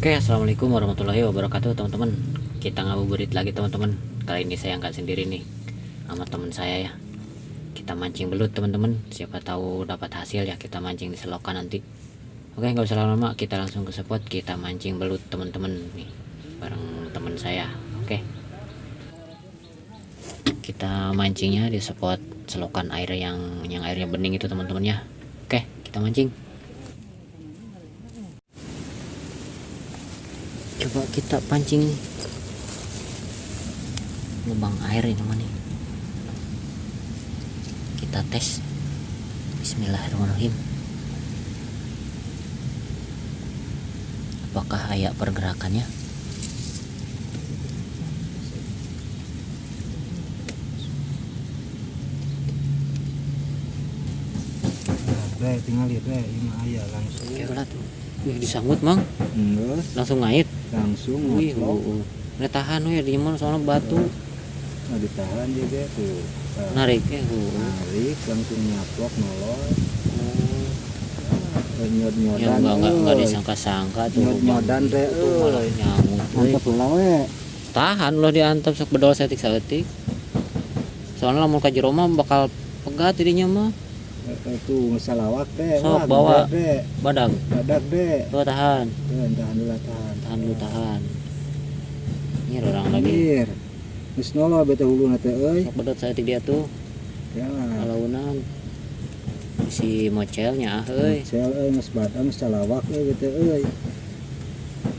Oke, assalamualaikum warahmatullahi wabarakatuh teman-teman. Kita ngabuburit lagi teman-teman. Kali ini saya nggak sendiri nih, sama teman saya ya. Kita mancing belut teman-teman. Siapa tahu dapat hasil ya, kita mancing di selokan nanti. Oke, nggak usah lama-lama, kita langsung ke spot. Kita mancing belut teman-teman nih, bareng teman saya. Oke, kita mancingnya di spot selokan air yang airnya bening itu teman-teman ya. Oke, kita mancing. Coba kita pancing lubang air ini mana, kita tes. Bismillahirrahmanirrahim. Apakah ada pergerakannya? Tinggal lihat ini ayah langsung. Oke lah tuh. Wih, disangkut mang. Langsung ngait. Langsung. Wih, udah tahan ya di mana soalnya batu. Nah, ditahan juga tuh. Narik ya. Narik langsung nyaplok nolol. Ya enggak disangka-sangka tuh. Nyod-nyodan teh malah nyamuk. mantap lah we. Tahan loh diantap sok bedol setik-setik. Soalnya lamun ka jero mah bakal pegat dirinya mah. Itu ngesalawak teh. Sok bawa badag. Badag deh. Tuh tahan. Tahan dulu tahan. Tahan dulu tahan. Ini orang lagi. Mir. Geus nolol bete huluna teh euy. Sok bedot setik dia tuh. Ya. Alaunan si mocelnya euy. Sel geus badang salawak bete euy.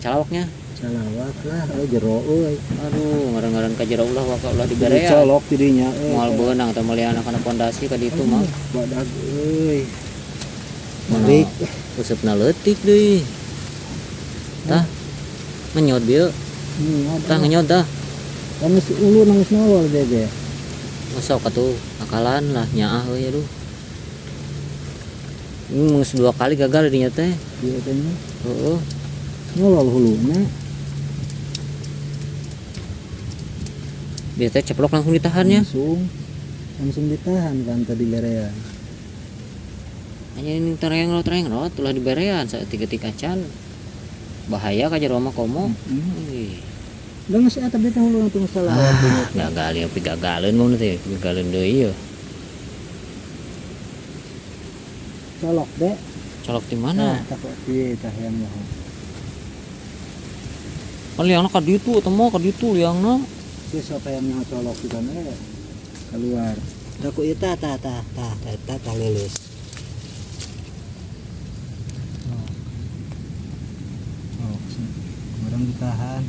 Calawaknya Salawak lah jero euy. aduh ngaran-ngaran ka jero ulah waka ulah diberea Colok tidinya moal beunang teh meuli anak-anak pondasi ka ditu mah badag euy. menik usupna leutik deui tah menyot bieu tah ngenyot tah Kan si ulu nangis nolol bebe. sok atuh akalan lah nyaah euy aduh ini geus 2 kali gagal dinya teh Ieu teh heueuh nolol huluna. dia teh ceplok langsung ditahannya Langsung ditahan kan tadi berean. hanya ini tereng rot ulah diberean saeutik-eutik acan bahaya ka jero mah komo. Wih. Da geus eta bete huluna teh salah. Gagal ya, gagaleun mun teh, gagaleun deui ya. Colok deh. Colok di mana? Tak ieu tah yang mah. Liangna ka ditu eta mah ka ditu liangna. Si siapa yang nyaho colok di kana keluar. Da ku ieu tah lulus. Oh, orang ditahan.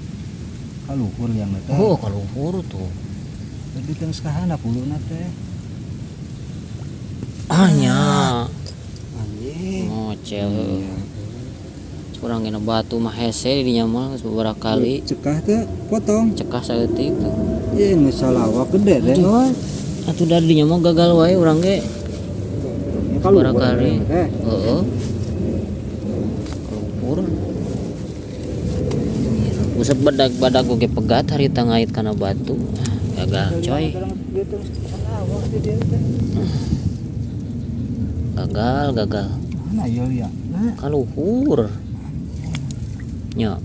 Kaluhur yang teh. Oh, kaluhur tuh. Tadi teh geus kahandap huluna teh. Nya. Anjing. Mocel heueuh. Kurang kena batu mah hese di nya mah geus beberapa kali. Cekah teh potong. Cekah saeutik tuh. Ieu geus salawak gede deh. Atuh dari dinya mah gagal wae urang ge. Beberapa kali. Heeh. Kaluhur. Usap badag oge pegat harita ngait kana batu. Gagal coy. Gagal. Mana ieu ya? Kaluhur. Nya,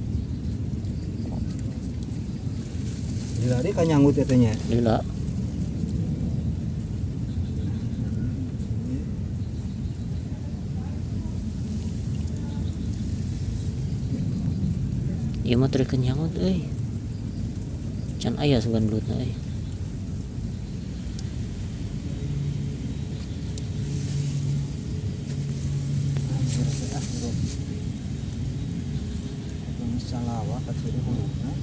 Dilari ka nyanggut eta nya. lila. Ieu mah teu kenyangut euy. Can aya sugan belutna euy. Salawak ka sini huluna.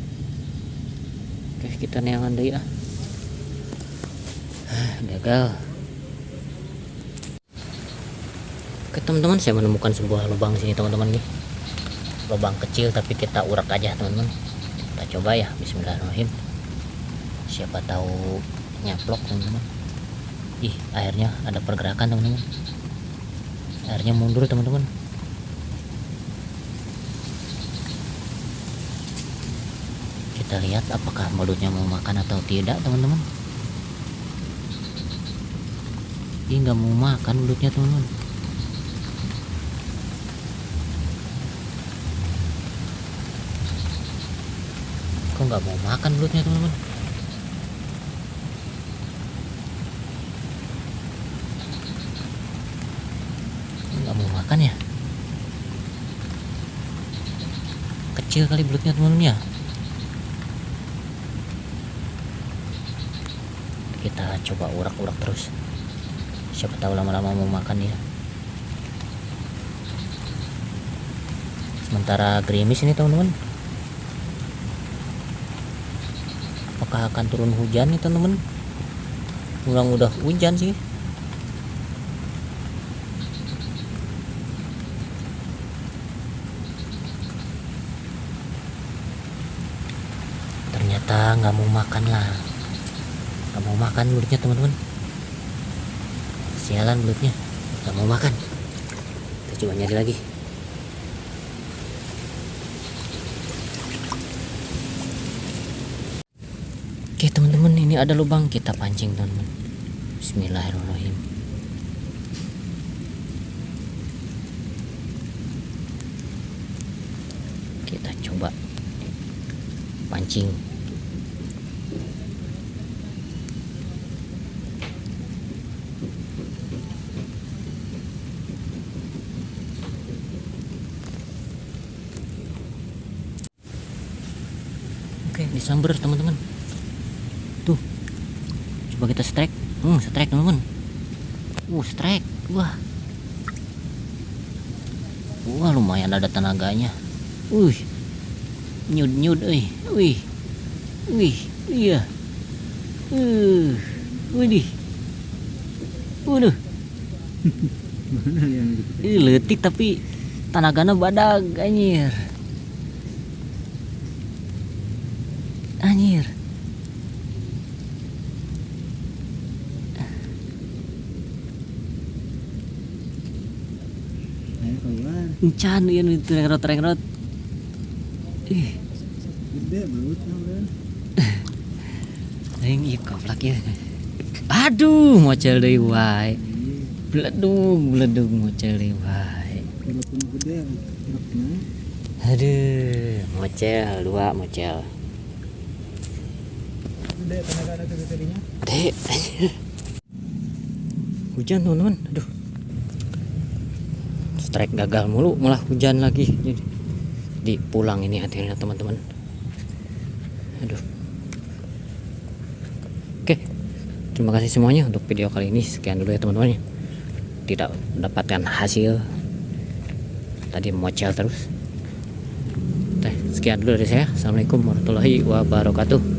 Oke, kita neangan deui ah. Gagal. Oke teman-teman, saya menemukan sebuah lubang sini teman-teman nih. Lubang kecil tapi kita urak aja teman-teman. Kita coba ya, bismillahirrahmanirrahim. Siapa tahu nyaplok teman-teman. Ih, airnya ada pergerakan teman-teman. Airnya mundur teman-teman. Kita lihat apakah belutnya mau makan atau tidak teman-teman. Ini nggak mau makan belutnya teman-teman. Kok nggak mau makan belutnya teman-teman? Nggak mau makan ya? Kecil kali belutnya teman-teman ya. Kita coba urak-urak terus. Siapa tahu lama-lama mau makan ya. Sementara gerimis ini teman-teman. Apakah akan turun hujan nih teman-teman? Udah hujan sih. Ternyata nggak mau makan lah. Nggak mau makan belutnya teman-teman. Sialan belutnya, nggak mau makan. Kita coba nyari lagi. Oke teman-teman, ini ada lubang, kita pancing teman-teman. Bismillahirrahmanirrahim. Kita coba pancing. Oke, disamber teman-teman. Tuh, coba kita strike. Strike teman-teman. Strike. Wah, lumayan ada tenaganya. Nyud, iya. Widih. Waduh. Mana yang gitu? Letik tapi tenaganya badag anjir. Ayo keluar. Encan ya itu rengrot. Gede belutnya bro. Aing ieu goblok ya. Aduh, mocel deui wae. Bledug mocel deui wae. Walaupun gede, geraknya. Aduh, mocel. Gede tenaga ada tadinya. Dek. Hujan teman-teman. Aduh. Strike gagal mulu, malah hujan lagi. Jadi dipulang ini akhirnya teman-teman. Aduh. Oke. Terima kasih semuanya untuk video kali ini. Sekian dulu ya teman-teman. Tidak mendapatkan hasil. Tadi mocel terus. Sekian dulu dari saya. Assalamualaikum warahmatullahi wabarakatuh.